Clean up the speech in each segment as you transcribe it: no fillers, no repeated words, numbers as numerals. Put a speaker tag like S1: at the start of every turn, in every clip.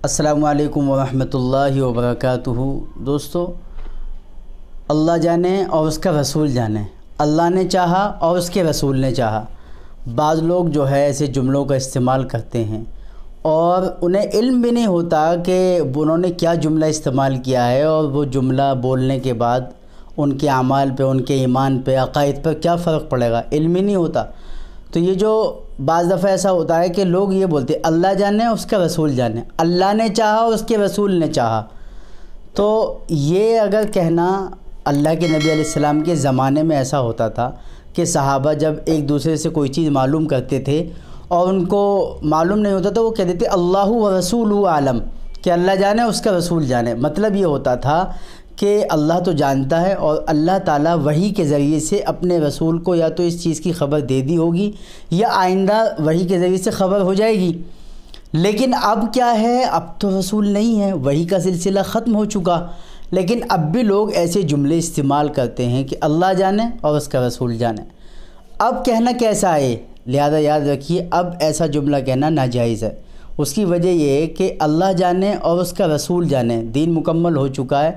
S1: السلام علیکم ورحمۃ اللہ وبرکاتہ۔ دوستو، اللہ جانے اور اس کا رسول جانے، اللہ نے چاہا اور اس کے رسول نے چاہا۔ بعض لوگ جو ہے ایسے جملوں کا استعمال کرتے ہیں اور انہیں علم بھی نہیں ہوتا کہ انہوں نے کیا جملہ استعمال کیا ہے اور وہ جملہ بولنے کے بعد ان کے اعمال پہ، ان کے ایمان پہ، عقائد پر کیا فرق پڑے گا، علم ہی نہیں ہوتا۔ تو یہ جو بعض دفعہ ایسا ہوتا ہے کہ لوگ یہ بولتے ہیں اللہ جانے اس کا رسول جانے، اللہ نے چاہا اور اس کے رسول نے چاہا۔ تو یہ اگر کہنا، اللہ کے نبی علیہ السلام کے زمانے میں ایسا ہوتا تھا کہ صحابہ جب ایک دوسرے سے کوئی چیز معلوم کرتے تھے اور ان کو معلوم نہیں ہوتا تو وہ کہتے تھے اللہ و رسول عالم، کہ اللہ جانے اس کا رسول جانے۔ مطلب یہ ہوتا تھا کہ اللہ تو جانتا ہے اور اللہ تعالیٰ وحی کے ذریعے سے اپنے رسول کو یا تو اس چیز کی خبر دے دی ہوگی یا آئندہ وحی کے ذریعے سے خبر ہو جائے گی۔ لیکن اب کیا ہے، اب تو رسول نہیں ہے، وحی کا سلسلہ ختم ہو چکا، لیکن اب بھی لوگ ایسے جملے استعمال کرتے ہیں کہ اللہ جانے اور اس کا رسول جانے۔ اب کہنا کیسا ہے، لہذا یاد رکھیے اب ایسا جملہ کہنا ناجائز ہے۔ اس کی وجہ یہ ہے کہ اللہ جانے اور اس کا رسول جانے، دین مکمل ہو چکا ہے،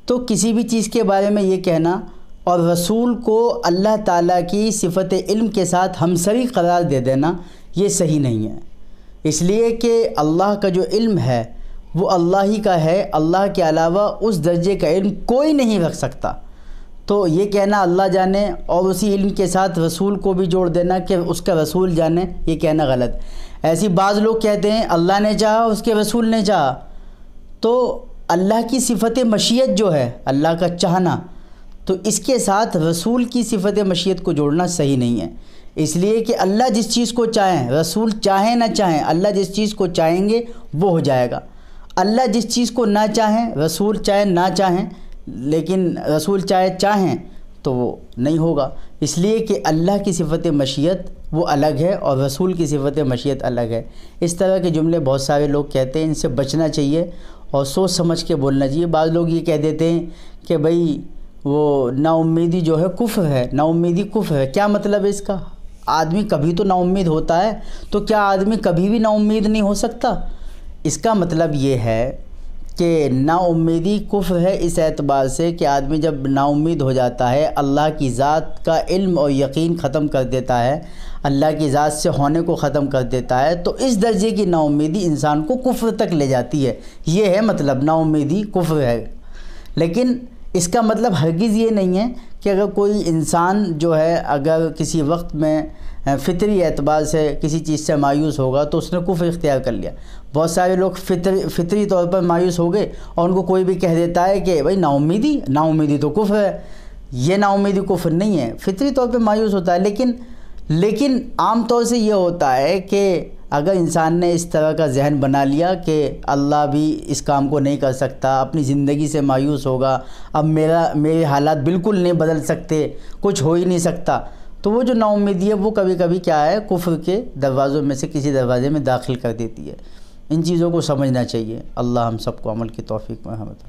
S1: تو کسی بھی چیز کے بارے میں یہ کہنا اور رسول کو اللہ تعالیٰ کی صفت علم کے ساتھ ہمسری قرار دے دینا یہ صحیح نہیں ہے۔ اس لیے کہ اللہ کا جو علم ہے وہ اللہ ہی کا ہے، اللہ کے علاوہ اس درجے کا علم کوئی نہیں رکھ سکتا۔ تو یہ کہنا اللہ جانے اور اسی علم کے ساتھ رسول کو بھی جوڑ دینا کہ اس کا رسول جانے، یہ کہنا غلط۔ ایسی بعض لوگ کہتے ہیں اللہ نے چاہا اس کے رسول نے چاہا، تو اللہ کی صفت مشیت جو ہے، اللہ کا چاہنا، تو اس کے ساتھ رسول کی صفت مشیت کو جوڑنا صحیح نہیں ہے۔ اس لیے کہ اللہ جس چیز کو چاہیں، رسول چاہیں نہ چاہیں، اللہ جس چیز کو چاہیں گے وہ ہو جائے گا۔ اللہ جس چیز کو نہ چاہیں، رسول چاہیں نہ چاہیں، لیکن رسول چاہیں تو وہ نہیں ہوگا۔ اس لیے کہ اللہ کی صفت مشیت وہ الگ ہے اور رسول کی صفت مشیت الگ ہے۔ اس طرح کے جملے بہت سارے لوگ کہتے ہیں، ان سے بچنا چاہیے اور سوچ سمجھ کے بولنا چاہیے۔ بعض لوگ یہ کہہ دیتے ہیں کہ بھئی وہ نا امیدی جو ہے کفر ہے، نا امیدی کفر ہے۔ کیا مطلب ہے اس کا؟ آدمی کبھی تو نا امید ہوتا ہے، تو کیا آدمی کبھی بھی نا امید نہیں ہو سکتا؟ اس کا مطلب یہ ہے کہ نا امیدی کفر ہے اس اعتبار سے کہ آدمی جب نا امید ہو جاتا ہے، اللہ کی ذات کا علم اور یقین ختم کر دیتا ہے، اللہ کی ذات سے ہونے کو ختم کر دیتا ہے، تو اس درجے کی نا امیدی انسان کو کفر تک لے جاتی ہے۔ یہ ہے مطلب، نا امیدی کفر ہے۔ لیکن اس کا مطلب ہرگز یہ نہیں ہے کہ اگر کوئی انسان جو ہے اگر کسی وقت میں فطری اعتبار سے کسی چیز سے مایوس ہوگا تو اس نے کفر اختیار کر لیا۔ بہت سارے لوگ فطری طور پر مایوس ہو گئے اور ان کو کوئی بھی کہہ دیتا ہے کہ بھائی نا امیدی تو کفر ہے۔ یہ نا امیدی کفر نہیں ہے، فطری طور پہ مایوس ہوتا ہے۔ لیکن عام طور سے یہ ہوتا ہے کہ اگر انسان نے اس طرح کا ذہن بنا لیا کہ اللہ بھی اس کام کو نہیں کر سکتا، اپنی زندگی سے مایوس ہوگا، اب میرے حالات بالکل نہیں بدل سکتے، کچھ ہو ہی نہیں سکتا، تو وہ جو نا امیدی ہے وہ کبھی کبھی کیا ہے، کفر کے دروازوں میں سے کسی دروازے میں داخل کر دیتی ہے۔ ان چیزوں کو سمجھنا چاہیے۔ اللہ ہم سب کو عمل کی توفیق مرحمت۔